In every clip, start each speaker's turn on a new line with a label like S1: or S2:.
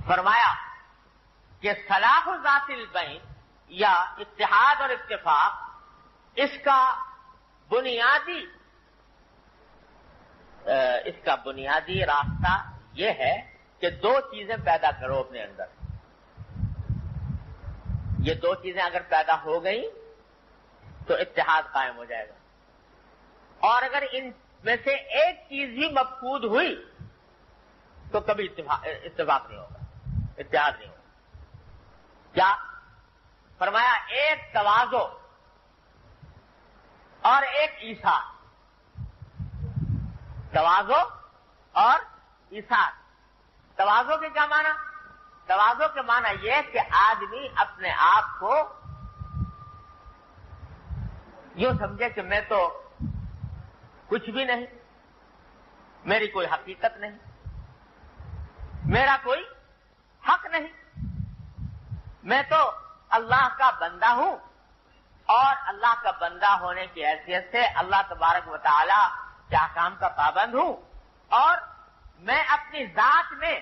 S1: فرمایا کہ صلاح ذات البین یا اتحاد اور اتفاق اس کا بنیادی راستہ یہ ہے کہ دو چیزیں پیدا کرو اپنے اندر. یہ دو چیزیں اگر پیدا ہو گئیں تو اتحاد قائم ہو جائے گا, اور اگر ان میں سے ایک چیز بھی مفقود ہوئی تو کبھی اتفاق نہیں ہوگا, اتحاد نہیں ہوگا. کیا فرمایا؟ ایک تواضع اور ایک ایثار. تواضع اور ایثار. تواضع کے کیا معنی؟ تواضع کے معنی یہ کہ آدمی اپنے آپ کو یوں سمجھے کہ میں تو کچھ بھی نہیں, میری کوئی حقیقت نہیں, میرا کوئی حق نہیں, میں تو اللہ کا بندہ ہوں, اور اللہ کا بندہ ہونے کی حیثیت سے اللہ تبارک و تعالی کے احکام کا پابند ہوں, اور میں اپنی ذات میں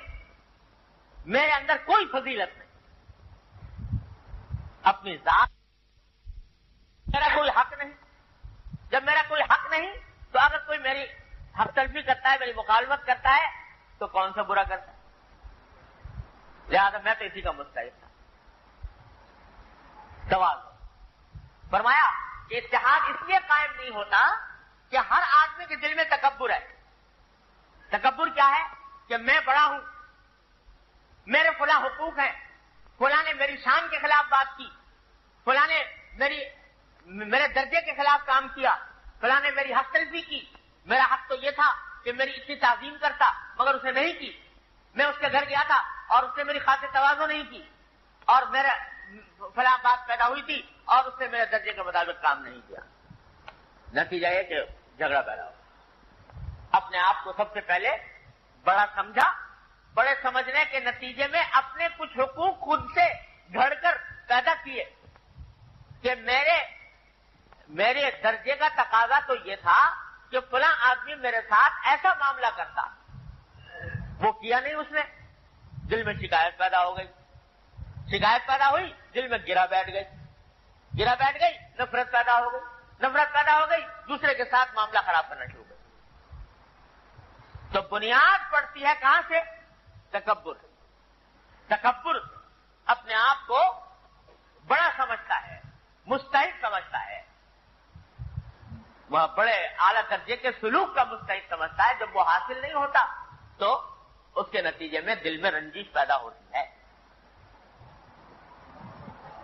S1: میرے اندر کوئی فضیلت نہیں, اپنی ذات میرا کوئی حق نہیں. جب میرا کوئی حق نہیں تو اگر کوئی میری حق تلفی کرتا ہے, میری مخالفت کرتا ہے, تو کون سا برا کرتا ہے؟ لہذا میں تو اسی کا مستحق تھا. تواضع. فرمایا کہ اتحاد اس لیے قائم نہیں ہوتا کہ ہر آدمی کے دل میں تکبر ہے. تکبر کیا ہے؟ کہ میں بڑا ہوں, میرے فلاں حقوق ہیں, فلاں نے میری شان کے خلاف بات کی, فلاں نے میرے درجے کے خلاف کام کیا, فلاں نے میری حق تلفی کی. میرا حق تو یہ تھا کہ میری اتنی تعظیم کرتا, مگر اسے نہیں کی. میں اس کے گھر گیا تھا اور اس نے میری خاطر تواضع نہیں کی, اور میرا فلاں بات پیدا ہوئی تھی اور اس نے میرے درجے کے مطابق کام نہیں کیا. نتیجہ یہ کہ جھگڑا پیدا ہوا. اپنے آپ کو سب سے پہلے بڑا سمجھا, بڑے سمجھنے کے نتیجے میں اپنے کچھ حقوق خود سے گھڑ کر پیدا کیے کہ میرے درجے کا تقاضا تو یہ تھا کہ فلاں آدمی میرے ساتھ ایسا معاملہ کرتا, وہ کیا نہیں اس نے. دل میں شکایت پیدا ہو گئی, شکایت پیدا ہوئی, دل میں گرا بیٹھ گئی, نفرت پیدا ہو گئی, دوسرے کے ساتھ معاملہ خراب کرنا شروع کر. تو بنیاد پڑتی ہے کہاں سے؟ تکبر. تکبر اپنے آپ کو بڑا سمجھتا ہے, مستحق سمجھتا ہے, وہ بڑے اعلی درجے کے سلوک کا مستحق سمجھتا ہے. جب وہ حاصل نہیں ہوتا تو اس کے نتیجے میں دل میں رنجش پیدا ہوتی ہے.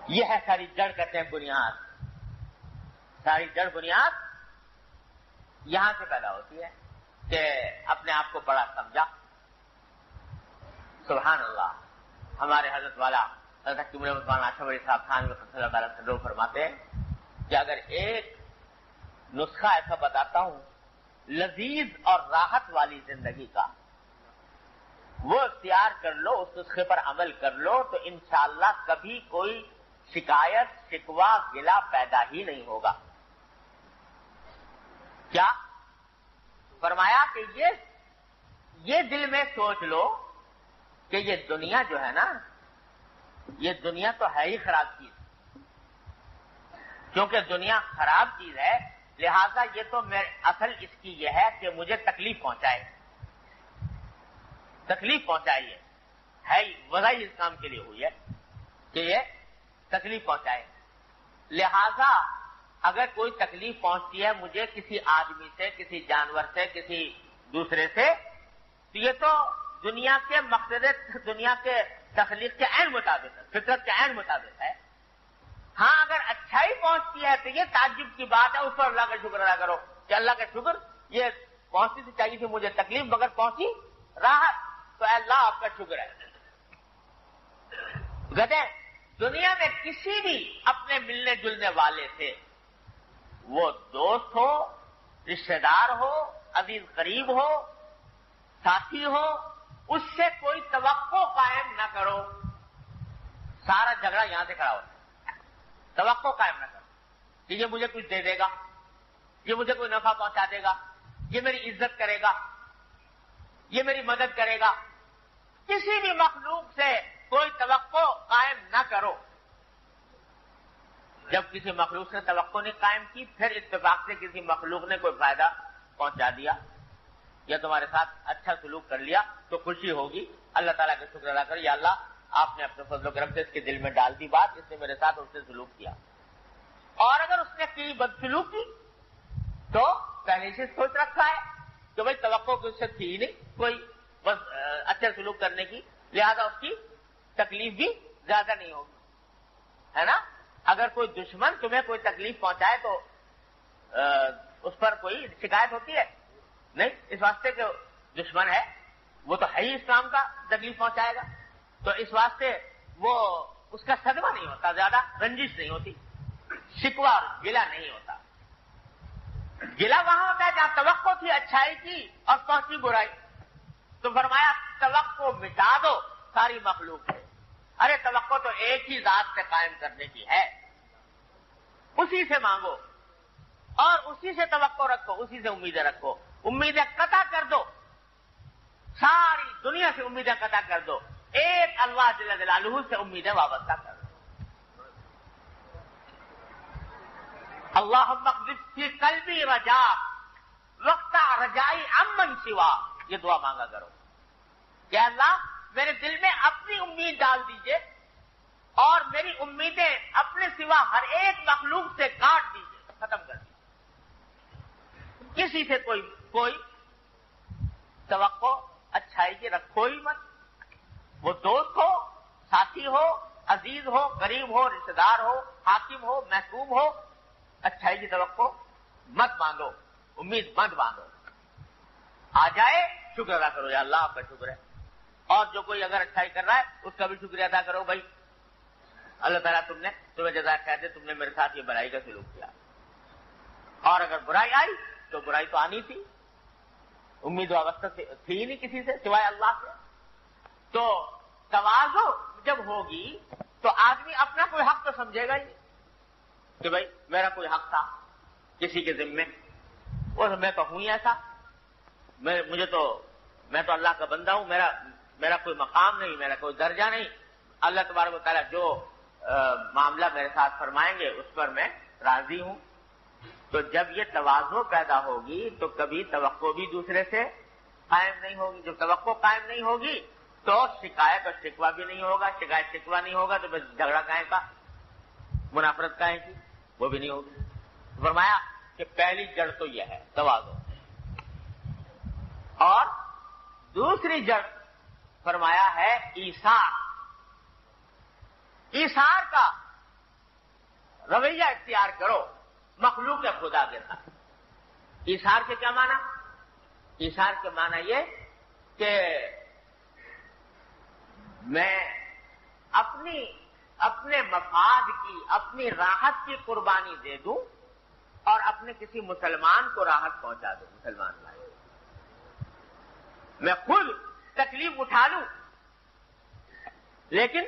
S1: یہ ہے ساری جڑ, کہتے ہیں بنیاد. ساری جڑ بنیاد یہاں سے پیدا ہوتی ہے کہ اپنے آپ کو بڑا سمجھا. سبحان اللہ. ہمارے حضرت والا حضرت کی مولانا اشرف علی صاحب خان رحمۃ اللہ تعالی عنہ فرماتے ہیں کہ اگر ایک نسخہ ایسا بتاتا ہوں لذیذ اور راحت والی زندگی کا, وہ اختیار کر لو, اس نسخے پر عمل کر لو, تو انشاءاللہ کبھی کوئی شکایت, شکوہ, گلہ پیدا ہی نہیں ہوگا. کیا فرمایا کہ یہ دل میں سوچ لو کہ یہ دنیا جو ہے نا, یہ دنیا تو ہے ہی خراب چیز. کیونکہ دنیا خراب چیز ہے, لہذا یہ تو اصل اس کی یہ ہے کہ مجھے تکلیف پہنچائے, ہے وضع اس کام کے لیے ہوئی ہے کہ یہ تکلیف پہنچائے. لہذا اگر کوئی تکلیف پہنچتی ہے مجھے کسی آدمی سے, کسی جانور سے, کسی دوسرے سے, تو یہ تو دنیا کے مقصد, دنیا کے تخلیق کے عین مطابق ہے, فطرت کے عین مطابق ہے. ہاں اگر اچھائی پہنچتی ہے تو یہ تعجب کی بات ہے, اس پر اللہ کا شکر ادا کرو کہ اللہ کا شکر, یہ پہنچتی تو چاہیے تھی مجھے تکلیف, مگر پہنچی راحت, تو اے اللہ آپ کا شکر ہے. کہتے ہیں دنیا میں کسی بھی اپنے ملنے جلنے والے سے, وہ دوست ہو, رشتہ دار ہو, عزیز قریب ہو, ساتھی ہو, اس سے کوئی توقع قائم نہ کرو. سارا جھگڑا یہاں سے کھڑا ہوتا ہے. توقع قائم نہ کرو کہ یہ مجھے کچھ دے دے گا, یہ مجھے کوئی نفع پہنچا دے گا, یہ میری عزت کرے گا, یہ میری مدد کرے گا. کسی بھی مخلوق سے کوئی توقع قائم نہ کرو. جب کسی مخلوق سے توقع نہیں قائم کی، پھر اتفاق سے کسی مخلوق نے کوئی فائدہ پہنچا دیا یا تمہارے ساتھ اچھا سلوک کر لیا تو خوشی ہوگی. اللہ تعالیٰ کا شکر ادا کرو، یا اللہ آپ نے اپنے فضل و کرم سے اس کے دل میں ڈال دی بات، اس نے میرے ساتھ اس سے سلوک کیا. اور اگر اس نے کی بدسلوکی تو پہلے سے سوچ رکھا ہے کہ بھائی توقع کی اس سے تھی ہی نہیں کوئی بس اچھا سلوک کرنے کی، لہذا اس کی تکلیف بھی زیادہ نہیں ہوگی، ہے نا. اگر کوئی دشمن تمہیں کوئی تکلیف پہنچائے تو اس پر کوئی شکایت ہوتی ہے نہیں، اس واسطے کہ دشمن ہے، وہ تو ہے ہی اسلام کا، تکلیف پہنچائے گا، تو اس واسطے وہ اس کا صدمہ نہیں ہوتا، زیادہ رنجش نہیں ہوتی، شکوہ اور گلہ نہیں ہوتا. گلہ وہاں ہوتا ہے جہاں توقع تھی اچھائی کی اور پہنچی برائی. تو فرمایا توقع مٹا دو ساری مخلوق سے. ارے توقع تو ایک ہی ذات سے قائم کرنے کی ہے، اسی سے مانگو اور اسی سے توقع رکھو، اسی سے امیدیں رکھو. امیدیں قطع کر دو، ساری دنیا سے امیدیں قطع کر دو، ایک اللہ جل جلالہ سے امیدیں وابستہ کر دو. اللہم اقذف فی قلبی رجا وقت رجائی عمن سوا، یہ دعا مانگا کرو کہ اللہ میرے دل میں اپنی امید ڈال دیجئے اور میری امیدیں اپنے سوا ہر ایک مخلوق سے کاٹ دیجئے، ختم کر دیجئے. کسی سے کوئی توقع اچھائی کی رکھو ہی مت. وہ دوست ہو، ساتھی ہو، عزیز ہو، غریب ہو، رشتہ دار ہو، حاکم ہو، محکوم ہو، اچھائی کی توقع مت باندھو، امید مت باندھو. آ جائے شکر ادا کرو، یا اللہ آپ کا شکر ہے. اور جو کوئی اگر اچھائی کر رہا ہے اس کا بھی شکریہ ادا کرو، بھائی اللہ تعالیٰ تمہیں جزائے خیر دے، تم نے میرے ساتھ یہ برائی کا سلوک کیا. اور اگر برائی آئی تو برائی تو آنی تھی، امید وابستہ تھی ہی نہیں کسی سے سوائے اللہ سے. تو تواضع جب ہوگی تو آدمی اپنا کوئی حق تو سمجھے گا ہی کہ بھائی میرا کوئی حق تھا کسی کے ذمے، اور میں تو ہوں ہی ایسا، میں تو اللہ کا بندہ ہوں، میرا کوئی مقام نہیں، میرا کوئی درجہ نہیں. اللہ تبارک و تعالیٰ جو معاملہ میرے ساتھ فرمائیں گے اس پر میں راضی ہوں. تو جب یہ تواضع پیدا ہوگی تو کبھی توقع بھی دوسرے سے قائم نہیں ہوگی. جب توقع قائم نہیں ہوگی تو شکایت اور شکوہ بھی نہیں ہوگا. شکایت شکوہ نہیں ہوگا تو بس جھگڑا کہیں کا، منافرت کہیں کی، وہ بھی نہیں ہوگی. فرمایا کہ پہلی جڑ تو یہ ہے تواضع، اور دوسری جڑ فرمایا ہے ایثار. ایثار کا رویہ اختیار کرو مخلوق خدا کے ساتھ. ایثار کے کیا معنی؟ ایثار کے معنی یہ کہ میں اپنے مفاد کی، اپنی راحت کی قربانی دے دوں اور اپنے کسی مسلمان کو راحت پہنچا دوں. مسلمان بھائی میں خود تکلیف اٹھا لوں لیکن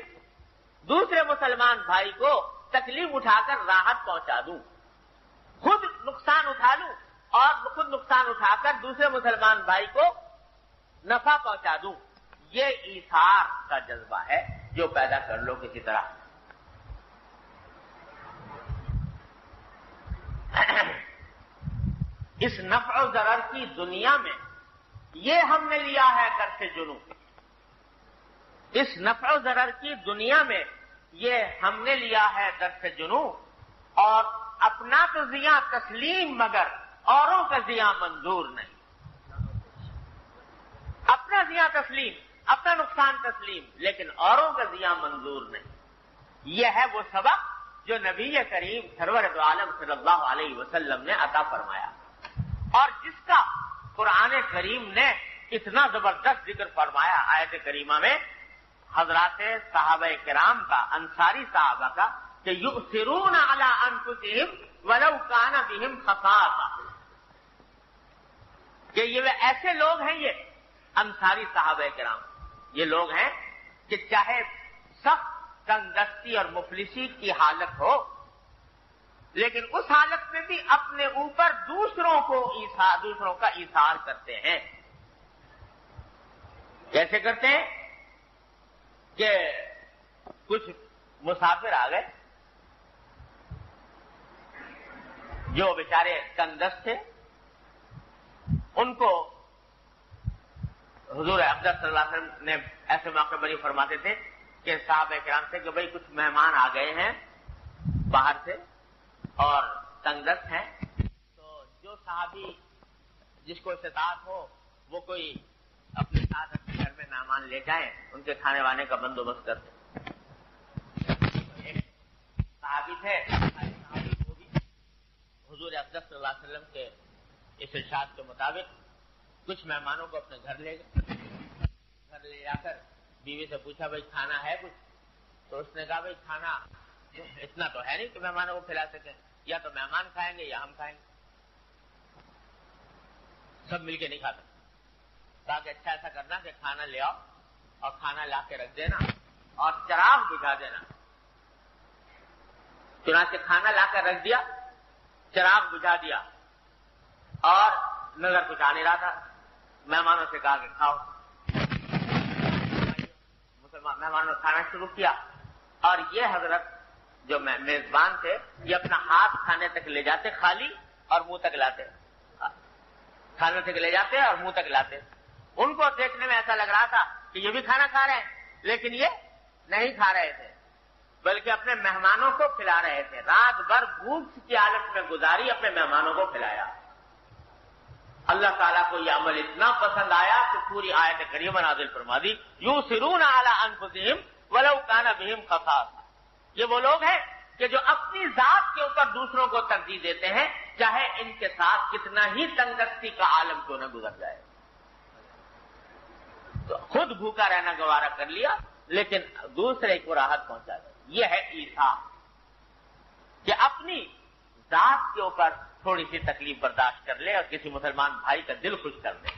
S1: دوسرے مسلمان بھائی کو تکلیف اٹھا کر راحت پہنچا دوں. خود نقصان اٹھا لوں اور خود نقصان اٹھا کر دوسرے مسلمان بھائی کو نفع پہنچا دوں. یہ ایثار کا جذبہ ہے جو پیدا کر لو کسی طرح. اس نفع و ضرر کی دنیا میں یہ ہم نے لیا ہے درس جنوں. اس نفع و ضرر کی دنیا میں یہ ہم نے لیا ہے درس جنوں، اور اپنا تو زیاں تسلیم مگر اوروں کا زیاں منظور نہیں. اپنا زیاں تسلیم، اپنا نقصان تسلیم، لیکن اوروں کا زیاں منظور نہیں. یہ ہے وہ سبق جو نبی کریم سرور دو عالم صلی اللہ علیہ وسلم نے عطا فرمایا، اور جس کا قرآن کریم نے اتنا زبردست ذکر فرمایا آیت کریمہ میں حضرات صحابہ کرام کا، انصاری صحابہ کا، کہ یؤثرون علی انفسہم ولو کان بہم خصاصہ، کہ یہ ایسے لوگ ہیں، یہ انصاری صحابہ کرام یہ لوگ ہیں کہ چاہے سخت تنگ دستی اور مفلسی کی حالت ہو لیکن اس حالت میں بھی اپنے اوپر دوسروں کا ایثار کرتے ہیں. کیسے کرتے ہیں؟ کہ کچھ مسافر آ گئے جو بیچارے تنگ دست تھے. ان کو حضور اقدس صلی اللہ علیہ وسلم نے ایسے موقع پر یہ فرماتے تھے کہ صحابہ کرام سے کہ بھئی کچھ مہمان آ گئے ہیں باہر سے اور تنگ دست ہیں، تو جو صحابی جس کو استطاعت ہو وہ کوئی اپنے ساتھ اپنے گھر میں مہمان لے جائیں، ان کے کھانے وانے کا بندوبست کر دیں. صحابی تھے، صحابی وہ بھی حضور اقدس صلی اللہ علیہ وسلم کے اس ارشاد کے مطابق کچھ مہمانوں کو اپنے گھر لے گئے. گھر لے جا کر بیوی سے پوچھا بھائی کھانا ہے کچھ؟ تو اس نے کہا بھائی کھانا اتنا تو ہے نہیں کہ مہمانوں کو کھلا سکیں، یا تو مہمان کھائیں گے یا ہم کھائیں گے، سب مل کے نہیں کھا سکتے. کہا کہ اچھا ایسا کرنا کہ کھانا لے آؤ اور کھانا لا کے رکھ دینا اور چراغ بجھا دینا. چنانچہ کھانا لا کر رکھ دیا، چراغ بجھا دیا اور نظر کچھ آ نہیں رہا تھا. مہمانوں سے کہا کہ کھاؤ. مہمانوں نے کھانا شروع کیا اور یہ حضرت جو میزبان تھے یہ اپنا ہاتھ کھانے تک لے جاتے خالی اور منہ تک لاتے، کھانے تک لے جاتے اور منہ تک لاتے. ان کو دیکھنے میں ایسا لگ رہا تھا کہ یہ بھی کھانا کھا رہے ہیں، لیکن یہ نہیں کھا رہے تھے بلکہ اپنے مہمانوں کو کھلا رہے تھے. رات بھر بھوک کی حالت میں گزاری، اپنے مہمانوں کو کھلایا. اللہ تعالیٰ کو یہ عمل اتنا پسند آیا کہ پوری آیت کریمہ نازل فرما دی، یؤثرون علی انفسہم ولو کان بہم خصاصہ. یہ وہ لوگ ہیں کہ جو اپنی ذات کے اوپر دوسروں کو ترجیح دیتے ہیں، چاہے ان کے ساتھ کتنا ہی تنگدستی کا عالم کیوں نہ گزر جائے. تو خود بھوکا رہنا گوارا کر لیا لیکن دوسرے کو راحت پہنچا دے. یہ ہے ایثار، کہ اپنی ذات کے اوپر تھوڑی سی تکلیف برداشت کر لے اور کسی مسلمان بھائی کا دل خوش کر دے.